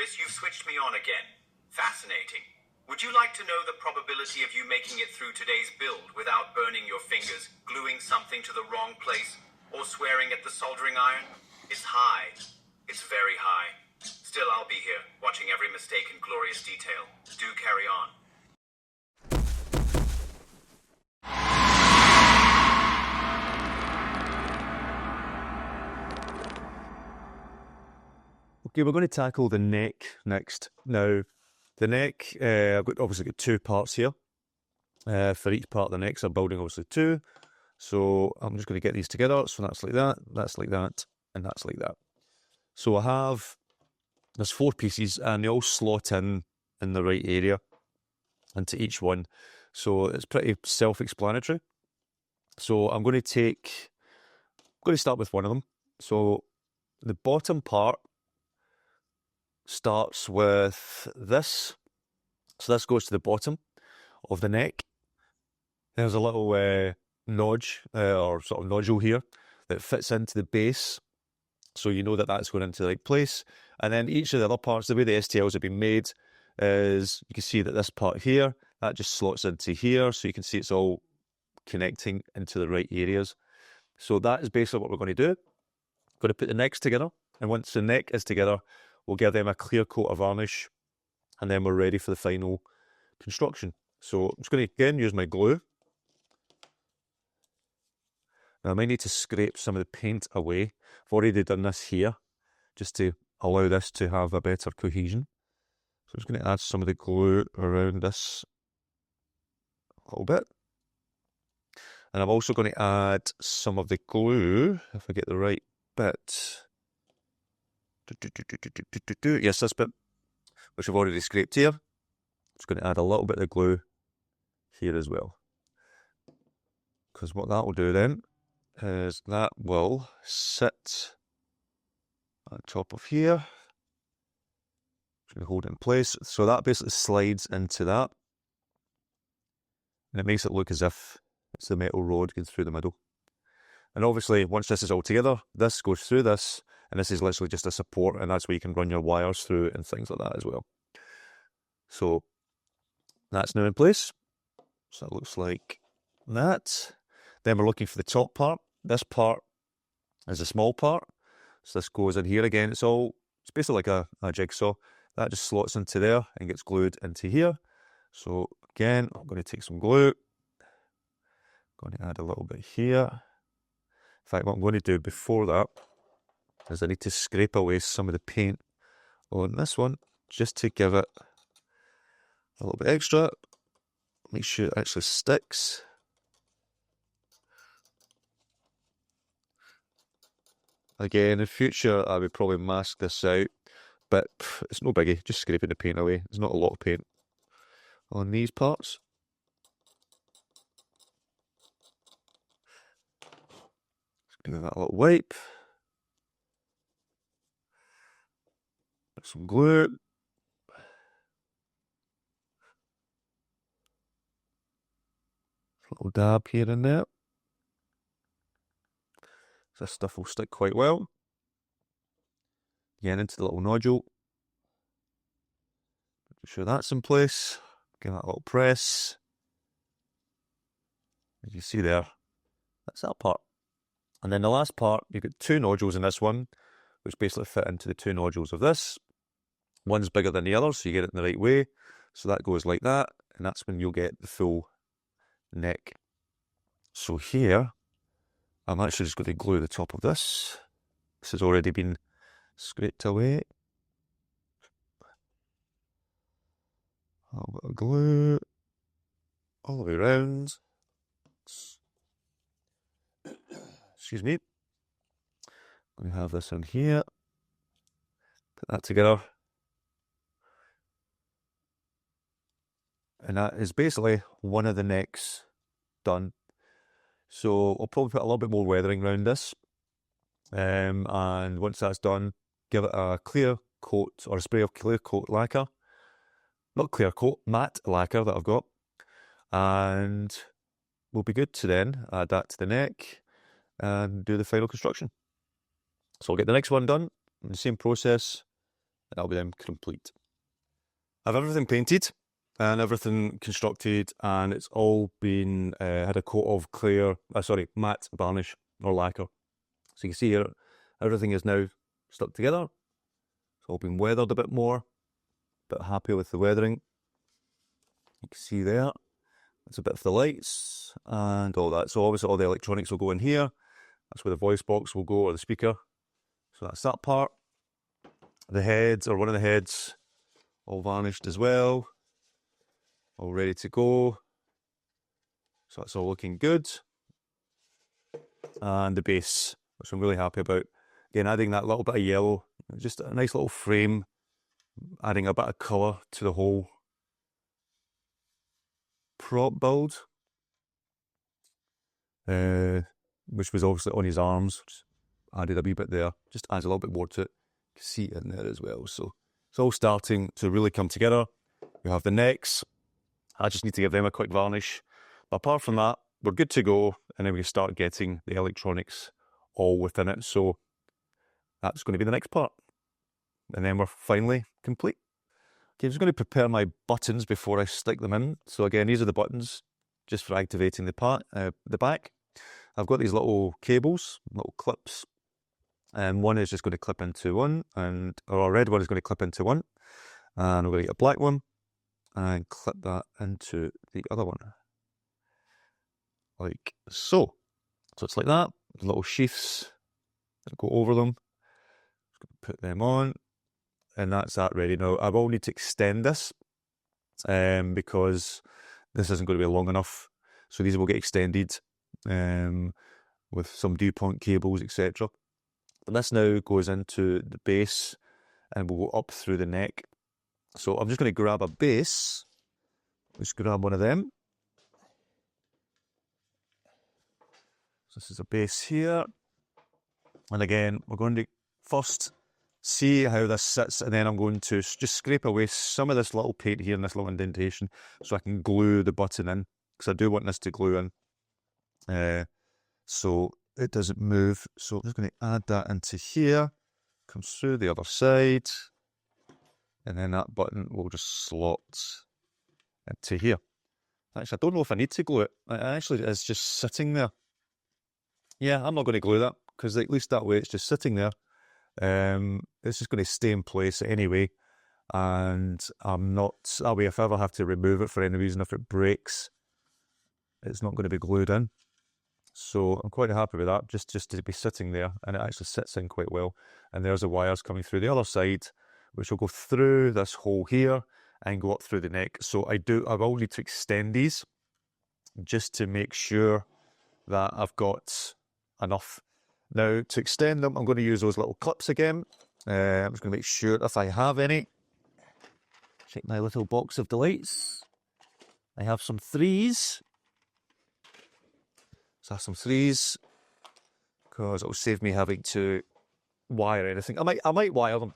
Chris, you've switched me on again. Fascinating. Would you like to know the probability of you making it through today's build without burning your fingers, gluing something to the wrong place, or swearing at the soldering iron? It's high. It's very high. Still, I'll be here, watching every mistake in glorious detail. Do carry on. Okay, we're going to tackle the neck next. Now, the neck, I've obviously got two parts here. For each part of the neck, so I'm building obviously two. So I'm just going to get these together. So that's like that, and that's like that. So I have, there's 4 pieces and they all slot in the right area into each one. So it's pretty self-explanatory. So I'm going to start with one of them. So the bottom part starts with this. So this goes to the bottom of the neck. There's a little nodge or sort of nodule here that fits into the base. So you know that that's going into the right place. And then each of the other parts, the way the STLs have been made is you can see that this part here, that just slots into here. So you can see it's all connecting into the right areas. So that is basically what we're going to do. Going to put the necks together. And once the neck is together, we'll give them a clear coat of varnish. And then we're ready for the final construction. So I'm just going to again use my glue. Now I might need to scrape some of the paint away. I've already done this here, just to allow this to have a better cohesion. So I'm just going to add some of the glue around this a little bit. And I'm also going to add some of the glue, if I get the right bit. Yes, this bit, which I've already scraped here. I'm just going to add a little bit of glue here as well. Because what that will do then is that will sit on top of here. Just going to hold it in place. So that basically slides into that. And it makes it look as if it's the metal rod going through the middle. And obviously, once this is all together, this goes through this, and this is literally just a support, and that's where you can run your wires through and things like that as well. So that's now in place. So it looks like that. Then we're looking for the top part. This part is a small part. So this goes in here again. It's basically like a jigsaw. That just slots into there and gets glued into here. So again, I'm going to take some glue. I'm going to add a little bit here. In fact, what I'm going to do before that is I need to scrape away some of the paint on this one just to give it a little bit extra. Make sure it actually sticks. Again, in future, I would probably mask this out, but it's no biggie, just scraping the paint away. There's not a lot of paint on these parts. Just give that a little wipe. Put some glue. A little dab here and there. This stuff will stick quite well. Again, into the little nodule. Make sure that's in place. Give that a little press. As you see there, that's that part. And then the last part, you've got 2 nodules in this one, which basically fit into the 2 nodules of this. One's bigger than the other, so you get it in the right way. So that goes like that, and that's when you'll get the full neck. So here, I'm actually just going to glue the top of this. This has already been scraped away. A little bit of glue all the way around. Excuse me. I'm going to have this in here. Put that together. And that is basically one of the necks done. So I'll probably put a little bit more weathering around this. And once that's done, give it a clear coat or a spray of clear coat lacquer. Not clear coat, matte lacquer that I've got. And we'll be good to then add that to the neck and do the final construction. So I'll get the next one done in the same process that'll be them complete. I have everything painted and everything constructed, and it's all been had a coat of matte varnish or lacquer. So you can see here, everything is now stuck together. It's all been weathered a bit more, but happy with the weathering. You can see there, that's a bit of the lights and all that. So obviously all the electronics will go in here. That's where the voice box will go, or the speaker. So that's that part. The heads, or one of the heads, all varnished as well. All ready to go. So that's all looking good. And the base, which I'm really happy about. Again, adding that little bit of yellow, just a nice little frame, adding a bit of colour to the whole prop build. Which was obviously on his arms, just added a wee bit there, just adds a little bit more to it. You can see it in there as well. So it's all starting to really come together. We have the necks. I just need to give them a quick varnish. But apart from that, we're good to go, and then we can start getting the electronics all within it. So that's going to be the next part. And then we're finally complete. Okay, I'm just going to prepare my buttons before I stick them in. So again, these are the buttons just for activating the back. I've got these little cables, little clips, and one is just going to clip into one, or a red one is going to clip into one, and we're going to get a black one and clip that into the other one, like so. So it's like that, little sheaths that go over them. Just going to put them on, and that's that ready. Now I will need to extend this because this isn't going to be long enough, so these will get extended with some DuPont cables, etc. But this now goes into the base and will go up through the neck. So I'm just going to grab a base. Let's grab one of them. So this is a base here. And again, we're going to first see how this sits, and then I'm going to just scrape away some of this little paint here and this little indentation so I can glue the button in, because I do want this to glue in. So it doesn't move. So I'm just going to add that into here, comes through the other side, and then that button will just slot into here. Actually, I don't know if I need to glue it. It actually is just sitting there. Yeah, I'm not going to glue that, because at least that way it's just sitting there. It's just going to stay in place anyway, and I'm not, that way if I ever have to remove it for any reason, if it breaks, it's not going to be glued in. So I'm quite happy with that, just to be sitting there, and it actually sits in quite well. And there's the wires coming through the other side, which will go through this hole here and go up through the neck. So I will need to extend these just to make sure that I've got enough. Now to extend them, I'm going to use those little clips again. I'm just going to make sure if I have any. Check my little box of delights. I have some 3s. So I have some 3s, because it'll save me having to wire anything. I might wire them.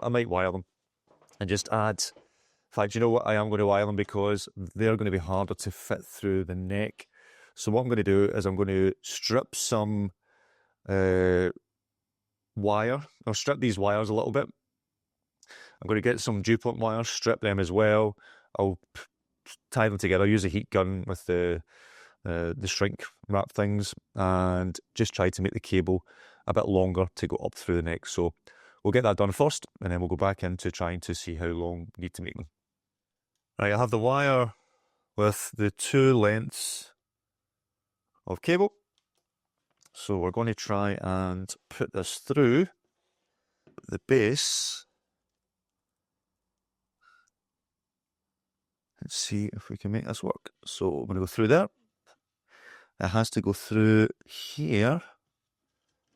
And just add. In fact, you know what? I am going to wire them, because they're going to be harder to fit through the neck. So what I'm going to do is I'm going to strip some wire, or strip these wires a little bit. I'm going to get some DuPont wires, strip them as well. I'll tie them together, use a heat gun with the shrink wrap things, and just try to make the cable a bit longer to go up through the neck. So we'll get that done first, and then we'll go back into trying to see how long we need to make them. Right, I have the wire with the 2 lengths of cable. So we're going to try and put this through the base. Let's see if we can make this work. So I'm going to go through there. It has to go through here.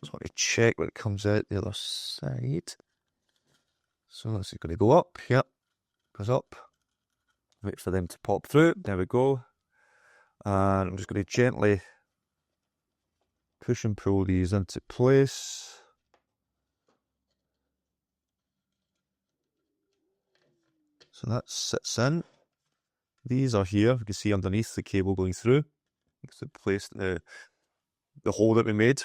Just want to check when it comes out the other side. So this is going to go up. Yep, goes up. Wait for them to pop through. There we go. And I'm just going to gently push and pull these into place. So that sits in. These are here. You can see underneath the cable going through. It's placed the hole that we made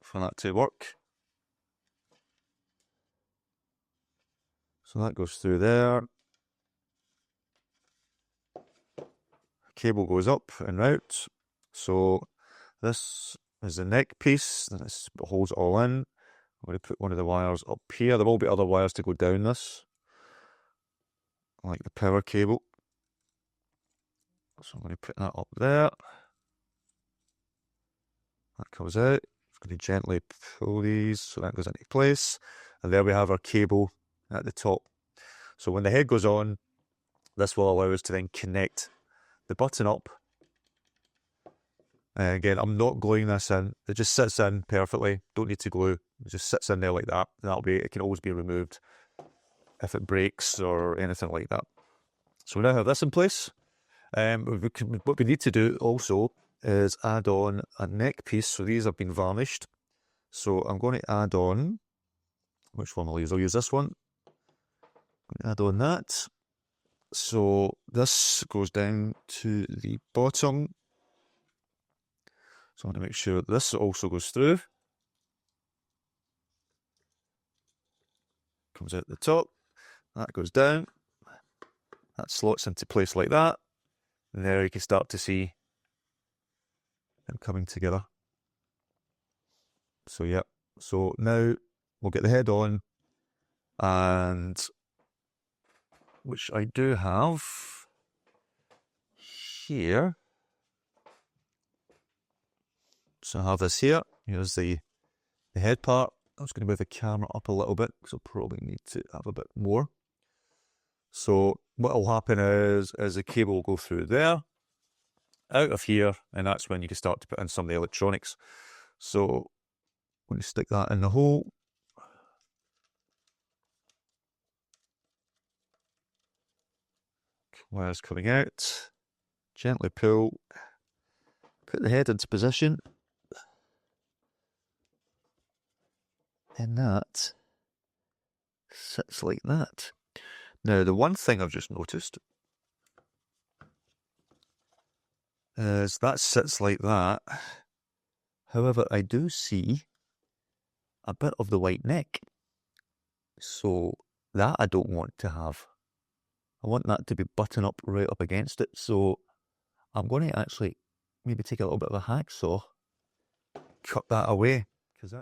for that to work. So that goes through there. Cable goes up and out. So this is the neck piece. This holds it all in. I'm going to put one of the wires up here. There will be other wires to go down this, like the power cable. So I'm going to put that up there. That comes out. I'm going to gently pull these so that goes into place. And there we have our cable at the top. So when the head goes on, this will allow us to then connect the button up. And again, I'm not gluing this in. It just sits in perfectly. Don't need to glue. It just sits in there like that. It can always be removed if it breaks or anything like that. So we now have this in place. What we need to do also is add on a neck piece. So these have been varnished. So I'm going to add on, which one I'll use? I'll use this one. Add on that. So this goes down to the bottom. So I want to make sure this also goes through. Comes out the top. That goes down. That slots into place like that. And there you can start to see them coming together. So yeah. So now we'll get the head on, and which I do have here. So I have this here. Here's the head part. I'm just going to move the camera up a little bit because I'll probably need to have a bit more. So what will happen is the cable will go through there, out of here, and that's when you can start to put in some of the electronics. So I'm going to stick that in the hole. Wires coming out. Gently pull. Put the head into position. And that sits like that. Now, the one thing I've just noticed is that sits like that. However, I do see a bit of the white neck. So that I don't want to have. I want that to be buttoned up right up against it. So I'm going to actually maybe take a little bit of a hacksaw, cut that away.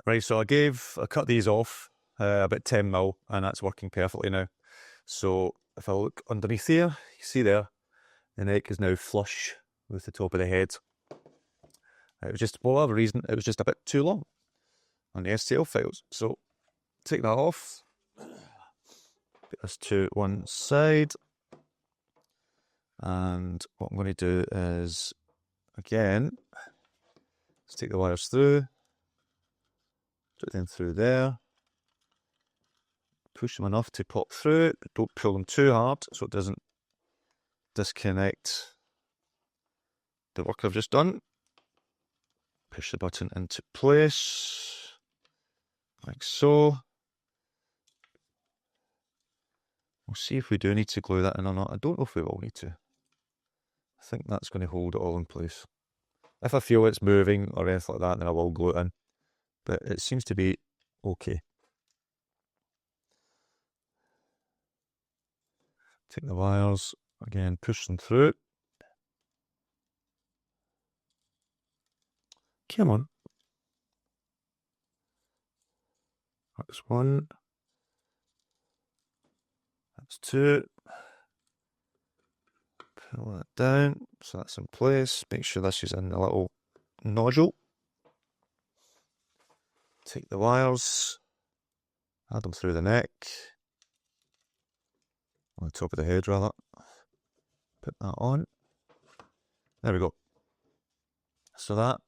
Right, so I cut these off about 10mm, and that's working perfectly now. So if I look underneath here, you see there, the neck is now flush with the top of the head. It was just, for whatever reason, it was just a bit too long on the STL files. So take that off, put this to one side, and what I'm going to do is, again, let's take the wires through, put them through there, push them enough to pop through, but don't pull them too hard so it doesn't disconnect the work I've just done. Push the button into place, like so. We'll see if we do need to glue that in or not. I don't know if we will need to. I think that's going to hold it all in place. If I feel it's moving or anything like that, then I will glue it in. But it seems to be okay. Take the wires, again, push them through. Come on. That's one. That's two. Pull that down, so that's in place. Make sure this is in a little nodule. Take the wires, add them through the neck, on the top of the head rather. Put that on. There we go. So that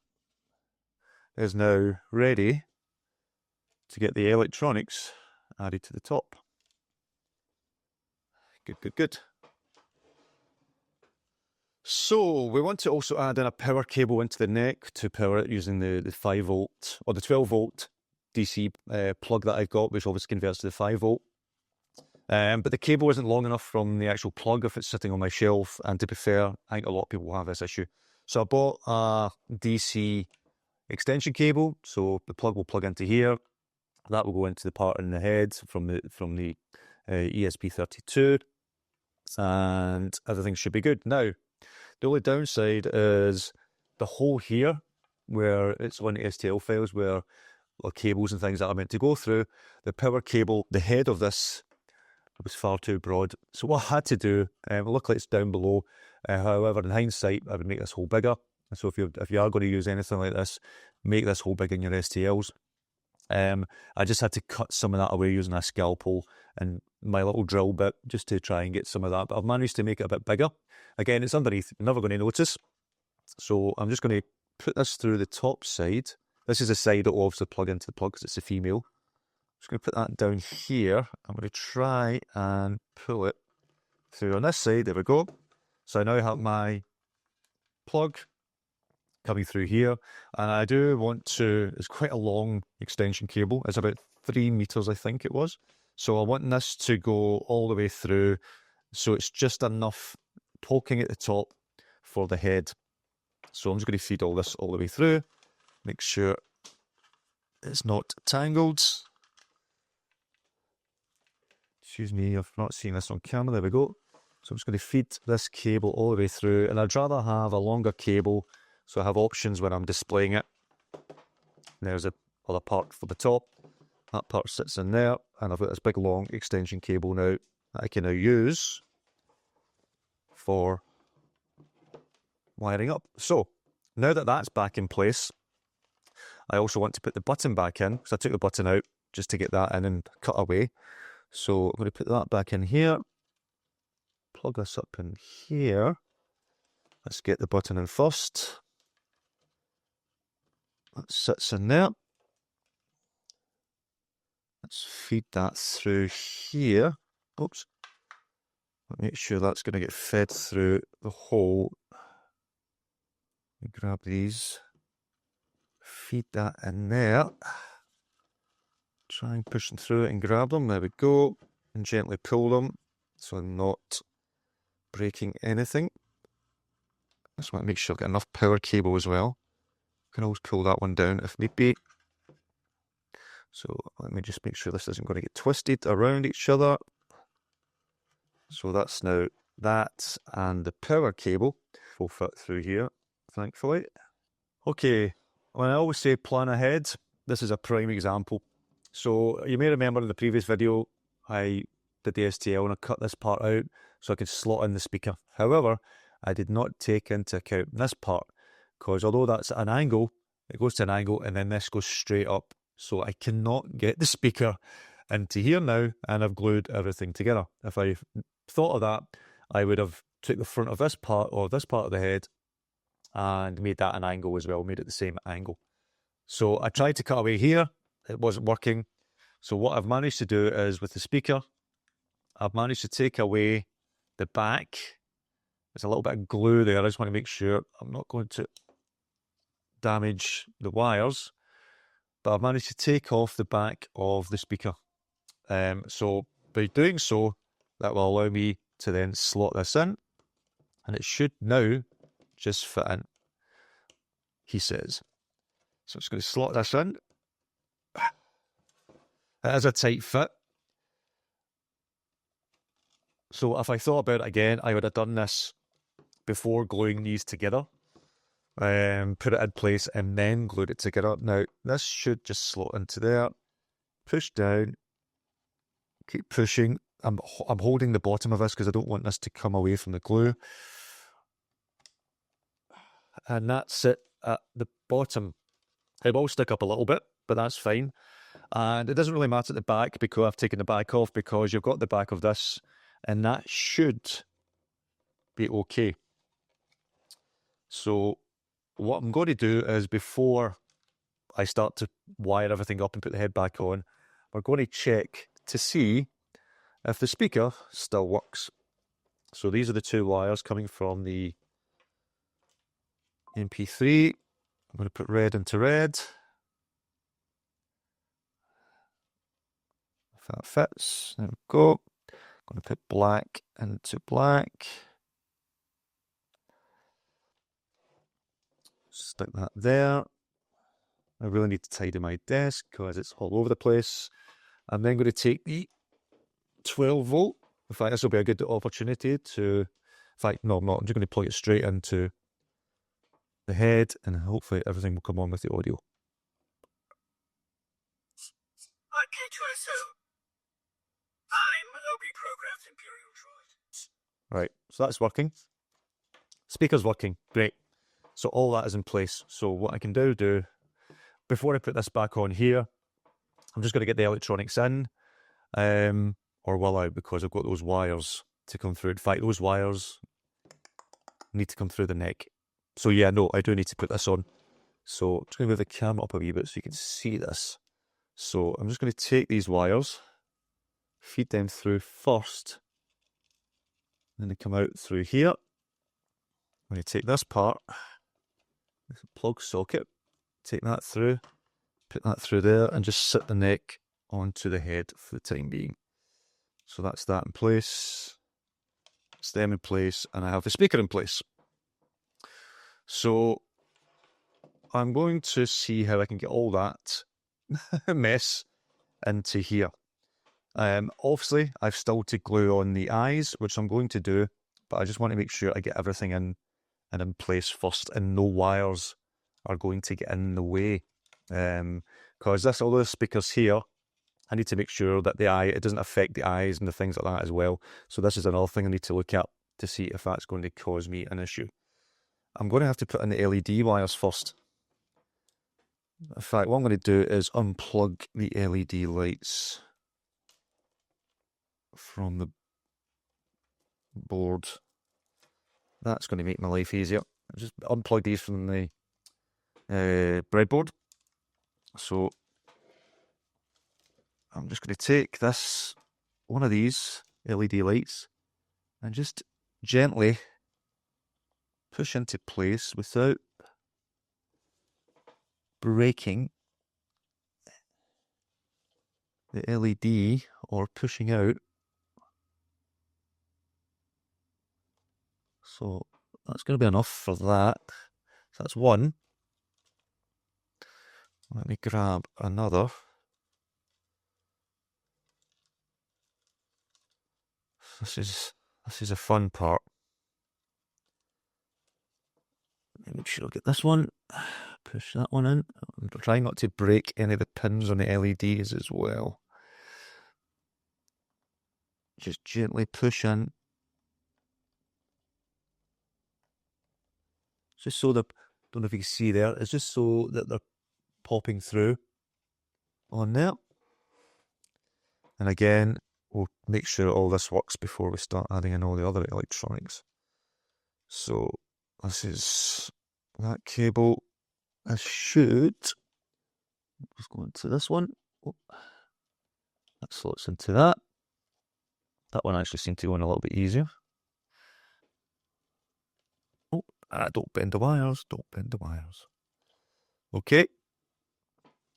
is now ready to get the electronics added to the top. Good, good, good. So we want to also add in a power cable into the neck to power it using the 5V or the 12V DC plug that I've got, which obviously converts to the 5V. But the cable isn't long enough from the actual plug if it's sitting on my shelf, and to be fair, I think a lot of people have this issue. So I bought a DC extension cable, so the plug will plug into here. That will go into the part in the head from the ESP32, and everything should be good. Now, the only downside is the hole here, where it's one of the STL files where cables and things that are meant to go through. The power cable, the head of this was far too broad. So what I had to do, luckily it's down below, however, in hindsight, I would make this hole bigger. So if you are going to use anything like this, make this hole big in your STLs. I just had to cut some of that away using a scalpel and my little drill bit just to try and get some of that. But I've managed to make it a bit bigger. Again, it's underneath, you're never going to notice. So I'm just going to put this through the top side. This is the side that will obviously plug into the plug because it's a female. Just going to put that down here. I'm going to try and pull it through on this side. There we go. So I now have my plug coming through here, and I do want to, it's quite a long extension cable. It's about 3 meters, I think it was. So I want this to go all the way through, so it's just enough poking at the top for the head. So I'm just going to feed all this all the way through, make sure it's not tangled. Excuse me, I've not seen this on camera. There we go. So I'm just going to feed this cable all the way through, and I'd rather have a longer cable so I have options when I'm displaying it. There's a other part for the top. That part sits in there, and I've got this big long extension cable now that I can now use for wiring up. So now that that's back in place, I also want to put the button back in, because I took the button out just to get that in and cut away. So I'm going to put that back in here, plug this up in here. Let's get the button in first. That sits in there. Let's feed that through here. Oops. Make sure that's going to get fed through the hole. Grab these. Feed that in there. Try and push them through it and grab them. There we go. And gently pull them so I'm not breaking anything. I just want to make sure I've got enough power cable as well. Can always pull that one down if need be. So let me just make sure this isn't going to get twisted around each other. So that's now that, and the power cable will fit through here, thankfully. Okay, when I always say plan ahead, this is a prime example. So you may remember in the previous video, I did the STL and I cut this part out so I could slot in the speaker. However, I did not take into account this part, because although that's an angle, it goes to an angle and then this goes straight up. So I cannot get the speaker into here now, and I've glued everything together. If I thought of that, I would have took the front of this part, or this part of the head, and made that an angle as well, made it the same angle. So I tried to cut away here, it wasn't working. So what I've managed to do is, with the speaker, I've managed to take away the back. There's a little bit of glue there. I just want to make sure I'm not going to damage the wires, but I've managed to take off the back of the speaker. So by doing so, that will allow me to then slot this in, and it should now just fit in, he says. So I'm just going to slot this in. It is a tight fit. So if I thought about it again, I would have done this before gluing these together. Put it in place and then glued it together. Now, this should just slot into there. Push down. Keep pushing. I'm holding the bottom of this because I don't want this to come away from the glue. And that's it at the bottom. It will stick up a little bit, but that's fine. And it doesn't really matter at the back because I've taken the back off, because you've got the back of this, and that should be okay. So what I'm going to do is, before I start to wire everything up and put the head back on, we're going to check to see if the speaker still works. So these are the 2 wires coming from the MP3. I'm going to put red into red. If that fits, there we go. I'm going to put black into black. Stick that there. I really need to tidy my desk because it's all over the place. I'm then going to take the 12 volt. In fact, this will be a good opportunity to, in fact, no, I'm not. I'm just going to plug it straight into the head, and hopefully everything will come on with the audio. K2SO. I'm a reprogrammed Imperial droid. Right, so that's working. Speaker's working, great. So all that is in place. So what I can do, before I put this back on here, I'm just going to get the electronics in, or will I, because I've got those wires to come through. In fact, those wires need to come through the neck. So yeah, no, I do need to put this on. So I'm just going to move the camera up a wee bit so you can see this. So I'm just going to take these wires, feed them through first, then they come out through here. I'm going to take this part, this plug socket, take that through, put that through there, and just sit the neck onto the head for the time being. So that's that in place, it's them in place, and I have the speaker in place. So I'm going to see how I can get all that mess into here. Obviously, I've still to glue on the eyes, which I'm going to do, but I just want to make sure I get everything in place first, and no wires are going to get in the way. Because all the speakers here, I need to make sure that it doesn't affect the eyes and the things like that as well. So this is another thing I need to look at to see if that's going to cause me an issue. I'm going to have to put in the LED wires first. In fact, what I'm going to do is unplug the LED lights from the board. That's going to make my life easier. Just unplug these from the breadboard. So I'm just going to take one of these LED lights, and just gently push into place without breaking the LED or pushing out. So that's going to be enough for that. So that's one. Let me grab another. This is a fun part. Make sure I get this one. Push that one in. I'm trying not to break any of the pins on the LEDs as well. Just gently push in. Just so don't know if you can see there, it's just so that they're popping through on there. And again, we'll make sure all this works before we start adding in all the other electronics. So this is that cable. I should just go into this one. Oh, that slots into that. That one actually seemed to go in a little bit easier. Oh, don't bend the wires, don't bend the wires. Okay.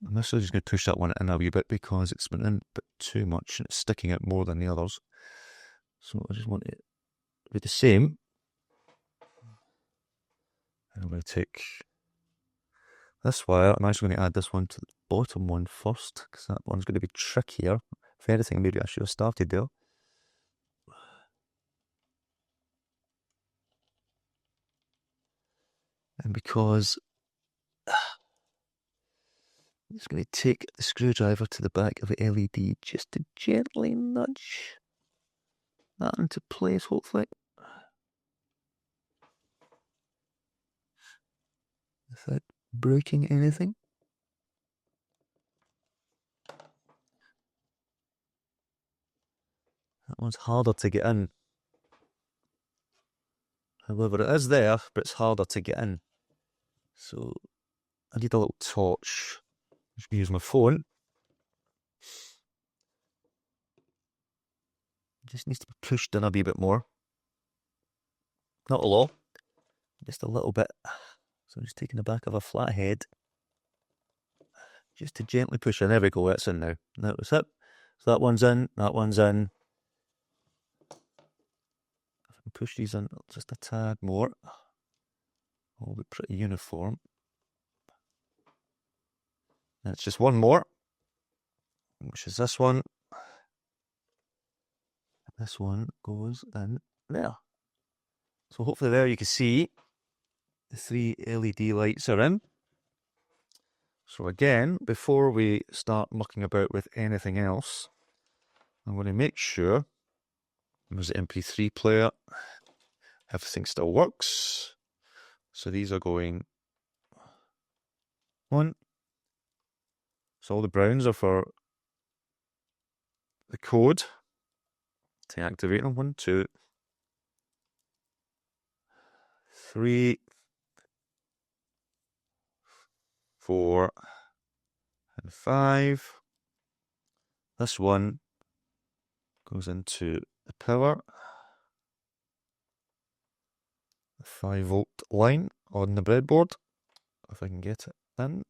I'm also just going to push that one in a wee bit because it's been in a bit too much and it's sticking out more than the others. So I just want it to be the same. And I'm going to take this wire. I'm actually going to add this one to the bottom one first, because that one's going to be trickier. If anything, maybe I should have started there. And because I'm just going to take the screwdriver to the back of the LED just to gently nudge that into place, hopefully. Without breaking anything. That one's harder to get in. However, it is there, but it's harder to get in. So I need a little torch. I'm just going to use my phone. It just needs to be pushed in a wee bit more. Not a lot, just a little bit. So I'm just taking the back of a flathead, just to gently push in. There we go, it's in now. That was it. So that one's in, that one's in. If I can push these in just a tad more, all be pretty uniform. And it's just one more, which is this one. This one goes in there. So hopefully there you can see the 3 LED lights are in. So again, before we start mucking about with anything else, I'm going to make sure there's the MP3 player. Everything still works. So these are going on. So all the browns are for the code to activate them. 1, 2, 3, 4, and 5. This one goes into the power. The 5-volt line on the breadboard. If I can get it in.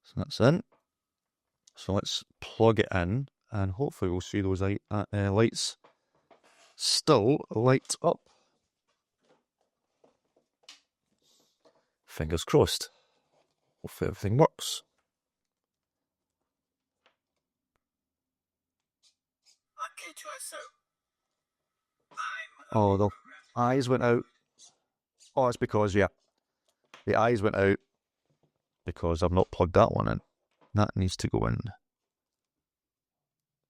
So that's in. So let's plug it in, and hopefully we'll see those lights still light up. Fingers crossed. Hopefully everything works. K2SO. Oh, the eyes went out. Oh, it's because, yeah, the eyes went out because I've not plugged that one in. That needs to go in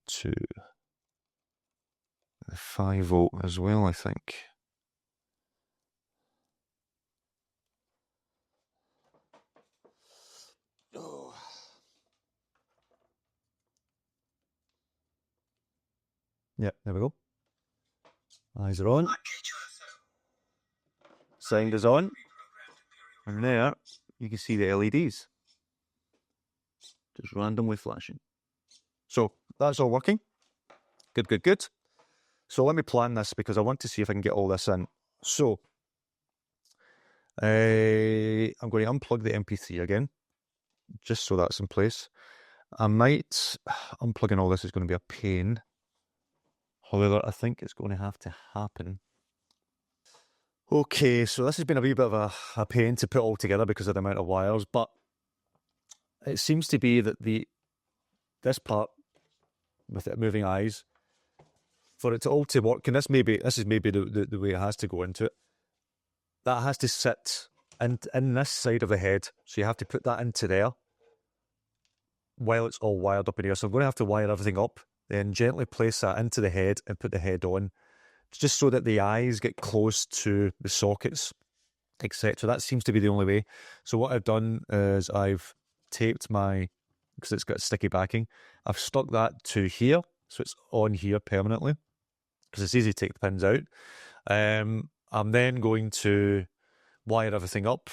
to the 5-volt as well, I think. Oh. Yeah, there we go. Eyes are on. Sound is on. And there, you can see the LEDs. Just randomly flashing. So, that's all working. Good, good, good. So let me plan this because I want to see if I can get all this in. So, I'm going to unplug the MP3 again, just so that's in place. I might, unplugging all this is going to be a pain. However, I think it's going to have to happen. Okay, so this has been a wee bit of a pain to put all together because of the amount of wires, but it seems to be that this part with it moving eyes, for it to all to work, and this is maybe the way it has to go into it, that has to sit in this side of the head, so you have to put that into there while it's all wired up in here. So I'm going to have to wire everything up, then gently place that into the head and put the head on, just so that the eyes get close to the sockets, etc. That seems to be the only way. So what I've done is I've taped because it's got sticky backing, I've stuck that to here, so it's on here permanently, because it's easy to take the pins out. I'm then going to wire everything up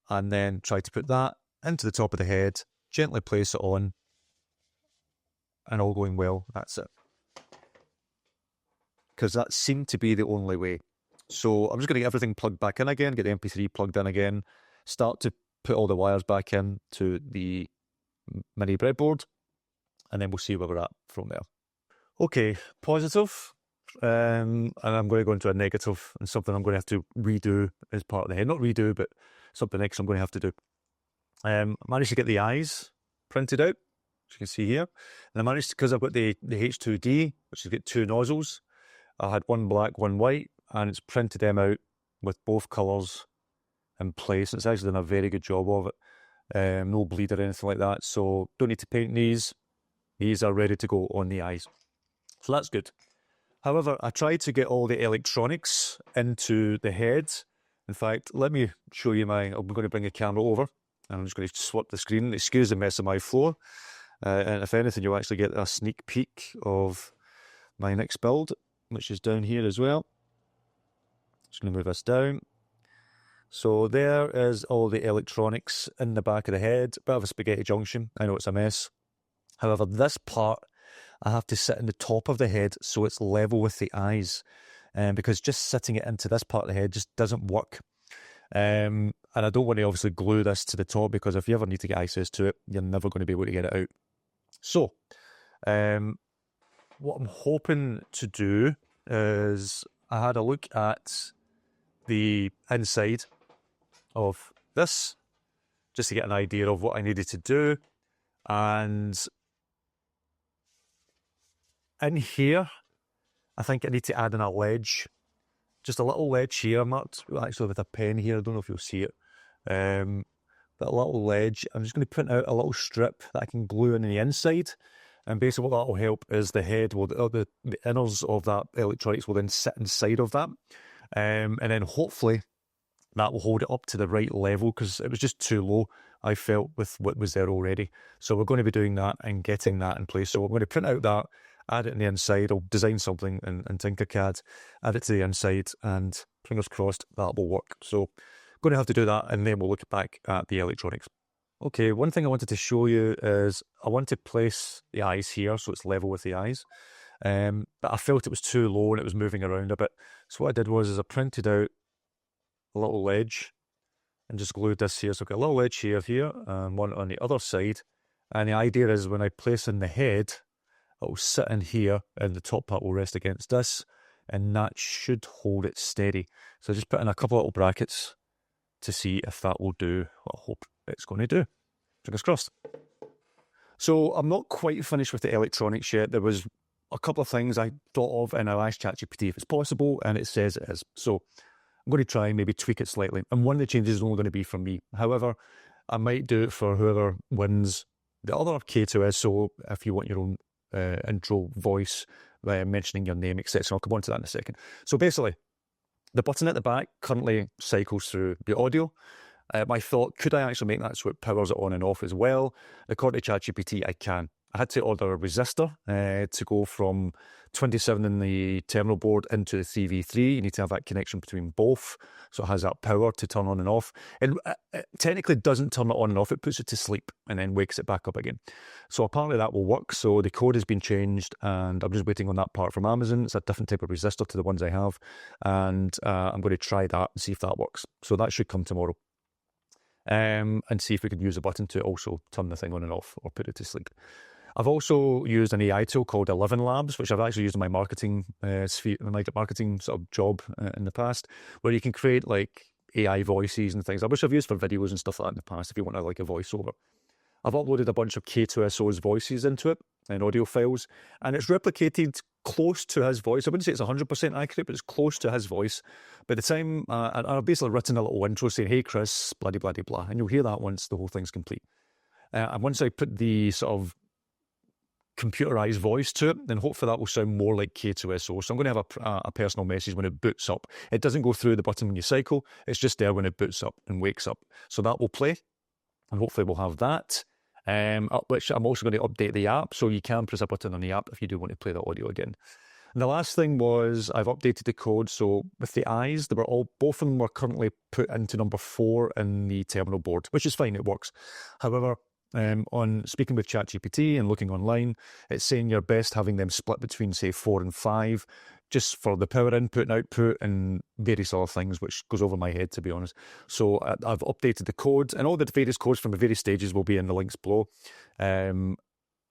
and then try to put that into the top of the head, gently place it on, and all going well, that's it. Because that seemed to be the only way. So I'm just going to get everything plugged back in again, get the MP3 plugged in again, start to put all the wires back in to the mini breadboard, and then we'll see where we're at from there. Okay, positive, and I'm going to go into a negative, and something I'm going to have to redo as part of the head. Not redo, but something else I'm going to have to do. Managed to get the eyes printed out, as you can see here. And I managed, because I've got the H2D, which has got 2 nozzles. I had one black, one white, and it's printed them out with both colours in place. It's actually done a very good job of it. No bleed or anything like that, so don't need to paint these. These are ready to go on the eyes. So that's good. However, I tried to get all the electronics into the head. In fact, let me show you I'm going to bring the camera over, and I'm just going to swap the screen. Excuse the mess of my floor. And if anything, you'll actually get a sneak peek of my next build, which is down here as well. Just going to move this down. So there is all the electronics in the back of the head. Bit of a spaghetti junction. I know it's a mess. However, this part, I have to sit in the top of the head so it's level with the eyes. Because just sitting it into this part of the head just doesn't work. And I don't want to obviously glue this to the top, because if you ever need to get access to it, you're never going to be able to get it out. So, what I'm hoping to do is, I had a look at the inside of this, just to get an idea of what I needed to do, and in here, I think I need to add in a ledge. Just a little ledge here, marked actually with a pen here. I don't know if you'll see it. But a little ledge. I'm just going to print out a little strip that I can glue in the inside. And basically what that will help is the head, the inners of that electronics will then sit inside of that. And then hopefully that will hold it up to the right level, because it was just too low, I felt, with what was there already. So we're going to be doing that and getting that in place. So I'm going to print out that, add it in the inside. I'll design something in Tinkercad, add it to the inside, and fingers crossed that will work. So I'm going to have to do that, and then we'll look back at the electronics. Okay, one thing I wanted to show you is I want to place the eyes here so it's level with the eyes. But I felt it was too low and it was moving around a bit. So what I did was I printed out a little ledge and just glued this here. So I've got a little ledge here, and one on the other side. And the idea is when I place in the head, it will sit in here and the top part will rest against this, and that should hold it steady. So I just put in a couple of little brackets to see if that will do what I hope it's going to do. Fingers crossed. So I'm not quite finished with the electronics yet. There was a couple of things I thought of, and I asked ChatGPT if it's possible, and it says it is. So I'm going to try and maybe tweak it slightly. And one of the changes is only going to be for me. However, I might do it for whoever wins the other K2SO if you want your own intro voice mentioning your name, etc. I'll come on to that in a second. So basically, the button at the back currently cycles through the audio. My thought, could I actually make that so it powers it on and off as well? According to ChatGPT, I can. I had to order a resistor to go from 27 in the terminal board into the 3v3. You need to have that connection between both, so it has that power to turn on and off. It technically doesn't turn it on and off, it puts it to sleep and then wakes it back up again. So apparently that will work. So the code has been changed, and I'm just waiting on that part from Amazon. It's a different type of resistor to the ones I have, and I'm going to try that and see if that works. So that should come tomorrow. And see if we can use a button to also turn the thing on and off or put it to sleep. I've also used an AI tool called 11 Labs, which I've actually used in my marketing sphere, my marketing sort of job in the past, where you can create like AI voices and things, which I've used for videos and stuff like that in the past if you want to like a voiceover. I've uploaded a bunch of K2SO's voices into it and audio files, and it's replicated close to his voice. I wouldn't say it's 100% accurate, but it's close to his voice. By the time, I've basically written a little intro saying, "Hey Chris, blah, blah, blah, blah," and you'll hear that once the whole thing's complete. And once I put the sort of computerized voice to it, then hopefully that will sound more like K2SO. So I'm going to have a personal message when it boots up. It doesn't go through the button when you cycle, it's just there when it boots up and wakes up. So that will play, and hopefully we'll have that. Which I'm also going to update the app, so you can press a button on the app if you do want to play the audio again. And the last thing was I've updated the code. So with the eyes, both of them were currently put into number 4 in the terminal board, which is fine, it works. However, on speaking with ChatGPT and looking online, it's saying you're best having them split between, say, 4 and 5, just for the power input and output and various other things, which goes over my head, to be honest. So I've updated the code, and all the various codes from the various stages will be in the links below. I'm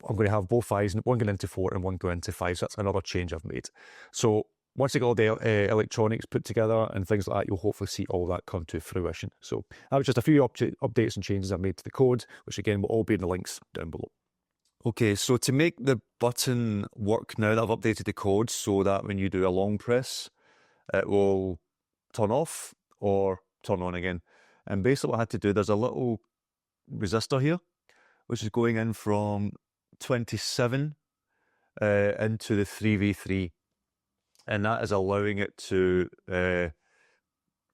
going to have both eyes, one going into 4 and one going into 5, so that's another change I've made. So once I get all the electronics put together and things like that, you'll hopefully see all that come to fruition. So that was just a few updates and changes I've made to the code, which again will all be in the links down below. Okay, so to make the button work now that I've updated the code so that when you do a long press, it will turn off or turn on again. And basically what I had to do, there's a little resistor here, which is going in from 27 into the 3v3. And that is allowing it to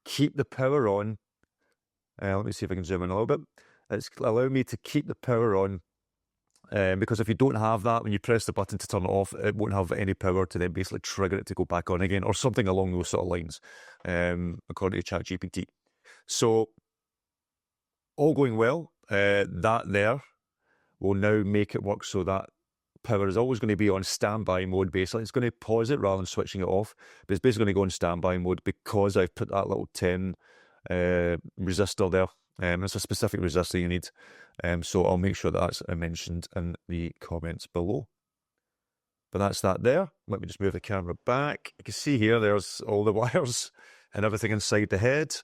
keep the power on. Let me see if I can zoom in a little bit. It's allowing me to keep the power on. Because if you don't have that, when you press the button to turn it off, it won't have any power to then basically trigger it to go back on again, or something along those sort of lines, according to ChatGPT. So, all going well, that there will now make it work so that power is always going to be on standby mode, basically. It's going to pause it rather than switching it off, but it's basically going to go on standby mode because I've put that little 10 resistor there. It's a specific resistor you need, so I'll make sure that's mentioned in the comments below. But that's that there. Let me just move the camera back. You can see here there's all the wires and everything inside the head.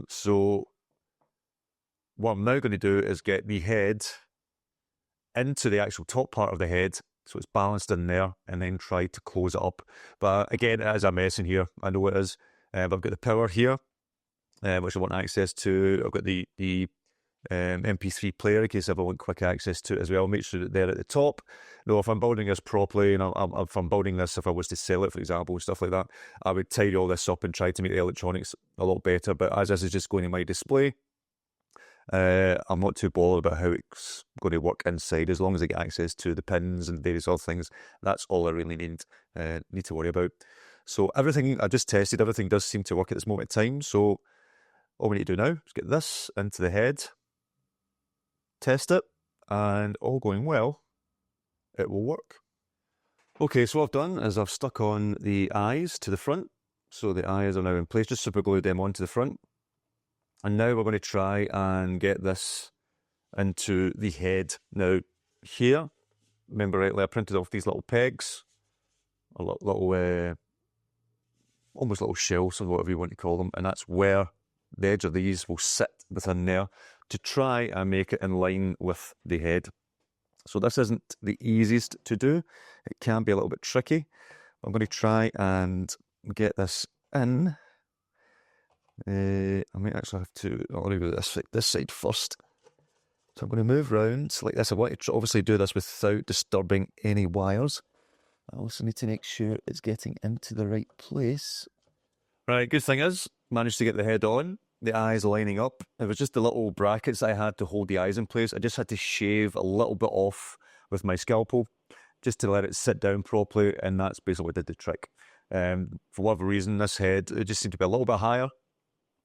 So what I'm now going to do is get the head into the actual top part of the head So it's balanced in there, and then try to close it up. But again, it is a mess in here. I know it is. But I've got the power here, which I want access to. I've got the MP3 player in case I want quick access to it as well. Make sure that they're at the top. Now, if I'm building this properly, and if I'm building this, if I was to sell it, for example, stuff like that, I would tidy all this up and try to make the electronics a lot better. But as this is just going to my display, I'm not too bothered about how it's going to work inside. As long as I get access to the pins and various other things, that's all I really need to worry about. So everything I just tested, everything does seem to work at this moment in time. So all we need to do now is get this into the head, test it, and all going well, it will work. Okay, so what I've done is I've stuck on the eyes to the front. So the eyes are now in place, just super glued them onto the front. And now we're going to try and get this into the head. Now, here, remember rightly, I printed off these little pegs, a little almost little shells or whatever you want to call them, and that's where the edge of these will sit within there to try and make it in line with the head. So this isn't the easiest to do. It can be a little bit tricky. I'm going to try and get this in. I might actually have to, I'll do this side first. So I'm going to move around like this. I want to obviously do this without disturbing any wires. I also need to make sure it's getting into the right place. Right, good thing is, managed to get the head on, the eyes lining up. It was just the little brackets I had to hold the eyes in place. I just had to shave a little bit off with my scalpel just to let it sit down properly, and that's basically what did the trick. For whatever reason, this head, it just seemed to be a little bit higher,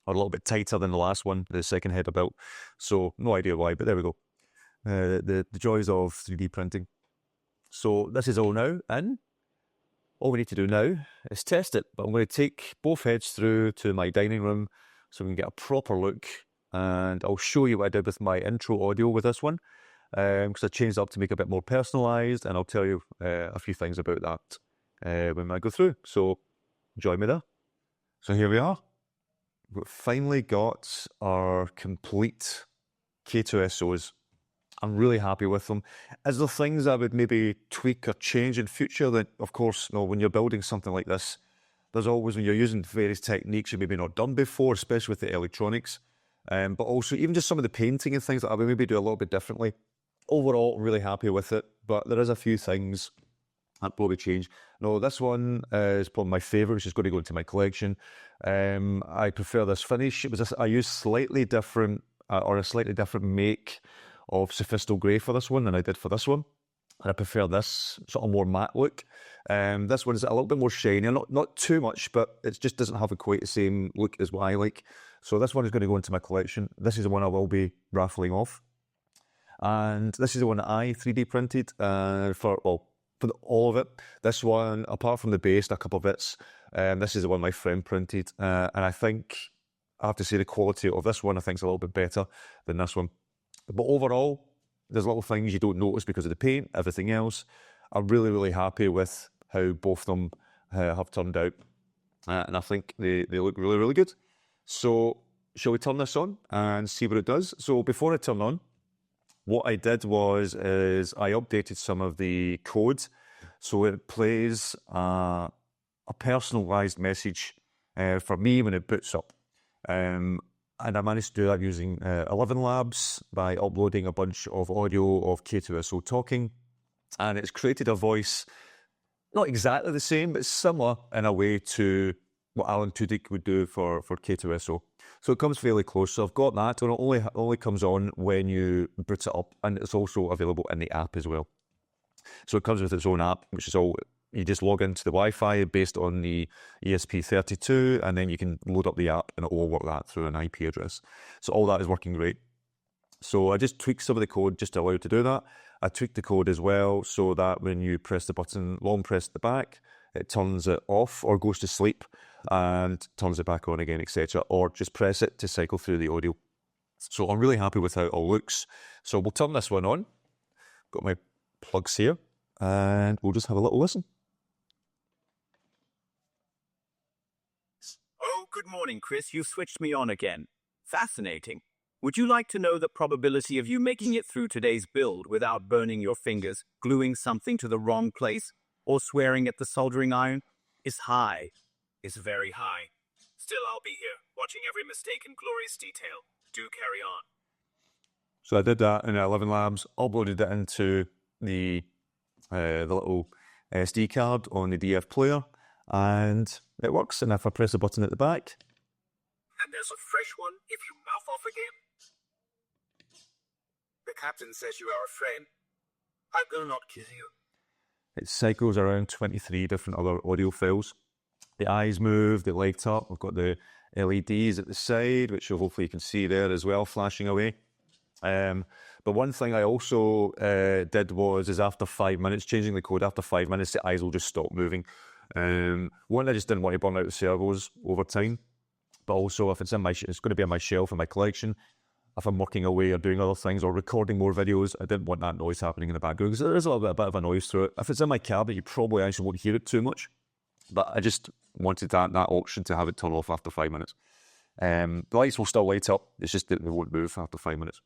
or a little bit tighter than the last one, the second head I built. So no idea why, but there we go. The joys of 3D printing. So this is all now in. All we need to do now is test it. But I'm going to take both heads through to my dining room so we can get a proper look. And I'll show you what I did with my intro audio with this one, because I changed it up to make it a bit more personalised, and I'll tell you a few things about that when I go through. So join me there. So here we are. We've finally got our complete K2SOs. I'm really happy with them. Is there things I would maybe tweak or change in future? That, of course, when you're building something like this, there's always, when you're using various techniques you maybe not done before, especially with the electronics, but also even just some of the painting and things that I would maybe do a little bit differently. Overall, I'm really happy with it, but there is a few things I'd probably change. No, this one is probably my favourite, which is going to go into my collection. I prefer this finish. I used slightly different, or a slightly different make of Sophisto Grey for this one than I did for this one. And I prefer this sort of more matte look. This one is a little bit more shiny, not too much, but it just doesn't have quite the same look as what I like. So this one is going to go into my collection. This is the one I will be raffling off. And this is the one that I 3D printed for all of it. This one, apart from the base, a couple of bits, this is the one my friend printed. And I think, I have to say, the quality of this one I think is a little bit better than this one. But overall, there's little things you don't notice because of the paint. Everything else, I'm really, really happy with how both of them have turned out. And I think they look really, really good. So shall we turn this on and see what it does? So before I turn on, what I did is I updated some of the code. So it plays a personalised message for me when it boots up. And I managed to do that using 11 Labs by uploading a bunch of audio of K2SO talking. And it's created a voice, not exactly the same, but similar in a way to what Alan Tudyk would do for K2SO. So it comes fairly close. So I've got that, and it only comes on when you boot it up, and it's also available in the app as well. So it comes with its own app, which is all, you just log into the Wi-Fi based on the ESP32, and then you can load up the app and it will work that through an IP address. So all that is working great. So I just tweaked some of the code just to allow you to do that. I tweaked the code as well so that when you press the button, long press at the back, it turns it off or goes to sleep and turns it back on again, etc. Or just press it to cycle through the audio. So I'm really happy with how it all looks. So we'll turn this one on. Got my plugs here, and we'll just have a little listen. Oh, good morning, Chris. You switched me on again. Fascinating. Would you like to know the probability of you making it through today's build without burning your fingers, gluing something to the wrong place, or swearing at the soldering iron? Is high. Is very high. Still, I'll be here, watching every mistake and glorious detail. Do carry on. So I did that in 11 Labs, uploaded it into the little SD card on the DF player, and it works. And if I press the button at the back, And there's a fresh one if you mouth off again. The captain says you are a friend. I'm gonna not kill you. it cycles around 23 different other audio files. The eyes move, they light up. We've got the LEDs at the side, which hopefully you can see there as well, flashing away. But one thing I also did is after 5 minutes, changing the code after 5 minutes, the eyes will just stop moving. One, I just didn't want to burn out the servos over time, but also if it's it's going to be on my shelf in my collection. If I'm working away or doing other things or recording more videos, I didn't want that noise happening in the background because there is a bit of a noise through it. If it's in my cabinet, you probably actually won't hear it too much, but I just wanted that option to have it turn off after 5 minutes. The lights will still light up, it's just that they won't move after 5 minutes.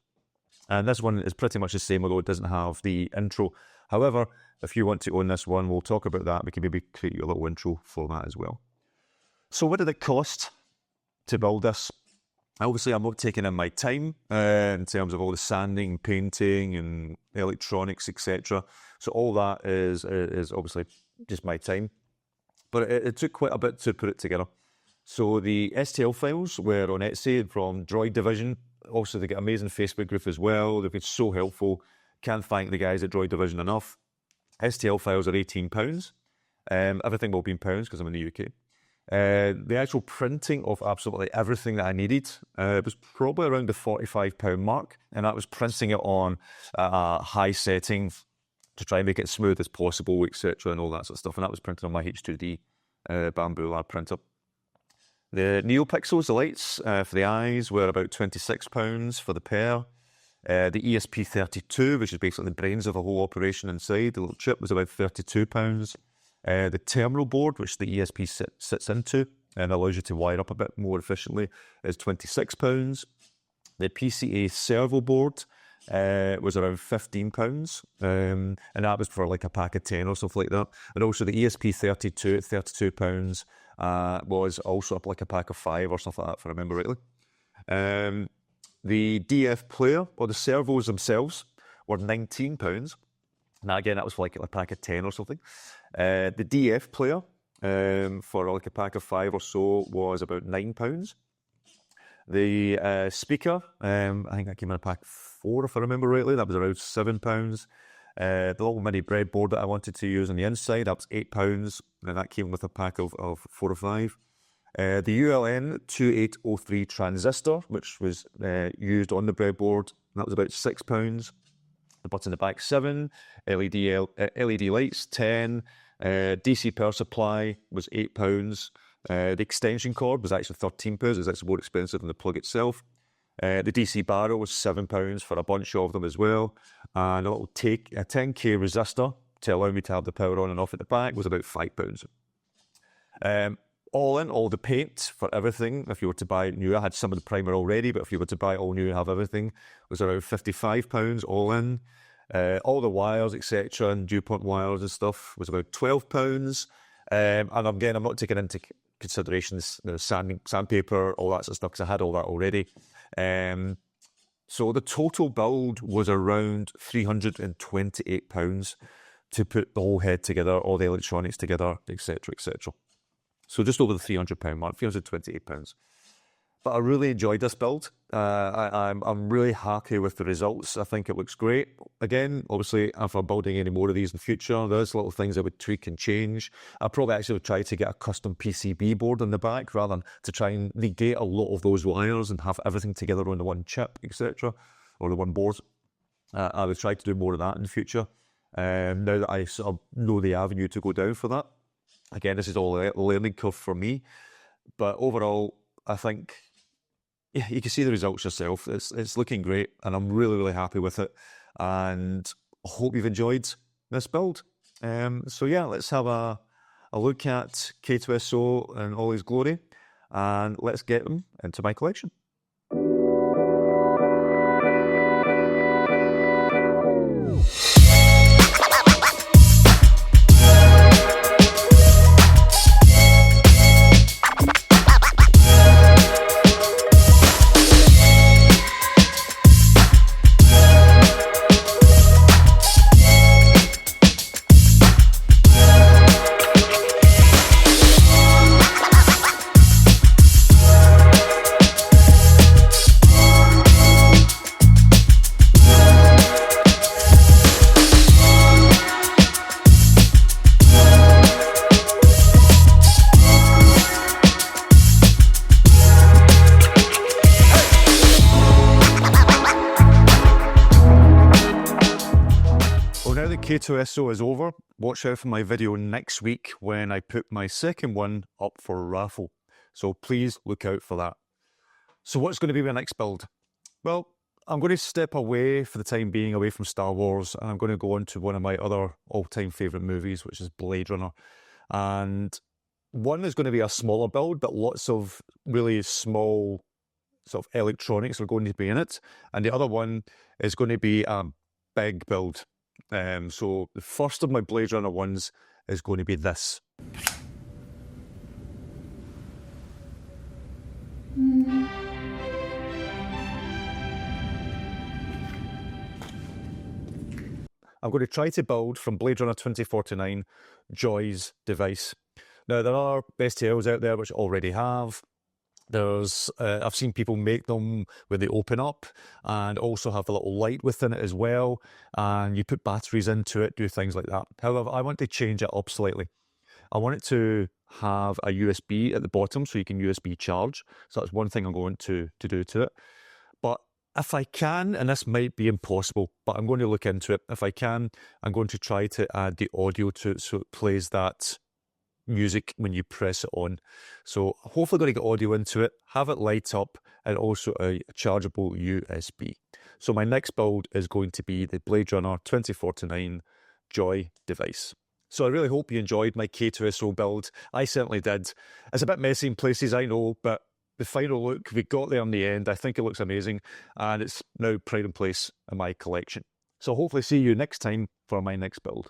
And this one is pretty much the same, although it doesn't have the intro. However, if you want to own this one, we'll talk about that. We can maybe create you a little intro for that as well. So what did it cost to build this? Obviously, I'm not taking in my time in terms of all the sanding, painting, and electronics, etc. So all that is obviously just my time. But it took quite a bit to put it together. So the STL files were on Etsy from Droid Division. Also, they get amazing Facebook group as well. They've been so helpful. Can't thank the guys at Droid Division enough. STL files are £18. Everything will be in pounds because I'm in the UK. The actual printing of absolutely everything that I needed was probably around the £45 mark, and that was printing it on a high setting to try and make it smooth as possible, etc., and all that sort of stuff. And that was printed on my H2D Bamboo Lab printer. The NeoPixels, the lights for the eyes, were about £26 for the pair. The ESP32, which is basically the brains of the whole operation inside, the little chip, was about £32. The terminal board, which the ESP sits into and allows you to wire up a bit more efficiently, is £26. The PCA servo board was around £15, and that was for like a pack of 10 or something like that. And also the ESP32 at £32 was also up like a pack of 5 or something like that, if I remember rightly. The DF player, or the servos themselves, were £19. Now again, that was for like a pack of 10 or something. The DF player for like a pack of 5 or so was about £9. The speaker, I think that came in a pack of 4 if I remember rightly, that was around £7. The little mini breadboard that I wanted to use on the inside, that was £8, and that came with a pack of 4 or 5. The ULN 2803 transistor, which was used on the breadboard, that was about £6. The button in the back, 7. LED lights, 10. DC power supply was £8. The extension cord was actually £13. It was actually more expensive than the plug itself. The DC barrel was £7 for a bunch of them as well. And a little 10K resistor to allow me to have the power on and off at the back was about £5. All in, all the paint for everything, if you were to buy new, I had some of the primer already, but if you were to buy all new and have everything, was around £55 all in. All the wires, etc., and DuPont wires and stuff was about £12. And again, I'm not taking into consideration sandpaper, all that sort of stuff, because I had all that already. So the total build was around £328 to put the whole head together, all the electronics together, etc., etc. So just over the £300 mark, £328. But I really enjoyed this build. I'm really happy with the results. I think it looks great. Again, obviously, if I'm building any more of these in the future, there's little things I would tweak and change. I probably actually would try to get a custom PCB board in the back rather than to try and negate a lot of those wires and have everything together on the one chip, etc., or the one board. I would try to do more of that in the future. Now that I sort of know the avenue to go down for that. Again, this is all a learning curve for me. But overall, I think, yeah, you can see the results yourself. It's looking great, and I'm really, really happy with it. And I hope you've enjoyed this build. So yeah, let's have a look at K2SO in all his glory, and let's get them into my collection. now that K2SO is over, watch out for my video next week when I put my second one up for Raffle. So please look out for that. So what's going to be my next build? Well, I'm going to step away for the time being, away from Star Wars, and I'm going to go on to one of my other all-time favourite movies, which is Blade Runner. And one is going to be a smaller build, but lots of really small sort of electronics are going to be in it. And the other one is going to be a big build. So the first of my Blade Runner ones is going to be this. I'm going to try to build from Blade Runner 2049 Joy's device. Now, there are bestials out there which already have. There's, I've seen people make them where they open up and also have a little light within it as well. And you put batteries into it, do things like that. However, I want to change it up slightly. I want it to have a USB at the bottom so you can USB charge. So that's one thing I'm going to do to it. But if I can, and this might be impossible, but I'm going to look into it. If I can, I'm going to try to add the audio to it so it plays that music when you press it on. So hopefully going to get audio into it, have it light up, and also a chargeable USB. So my next build is going to be the Blade Runner 2049 Joy device. So I really hope you enjoyed my K2SO build. I certainly did. It's a bit messy in places, I know, but the final look, we got there in the end. I think it looks amazing, and it's now pride and place in my collection. So hopefully see you next time for my next build.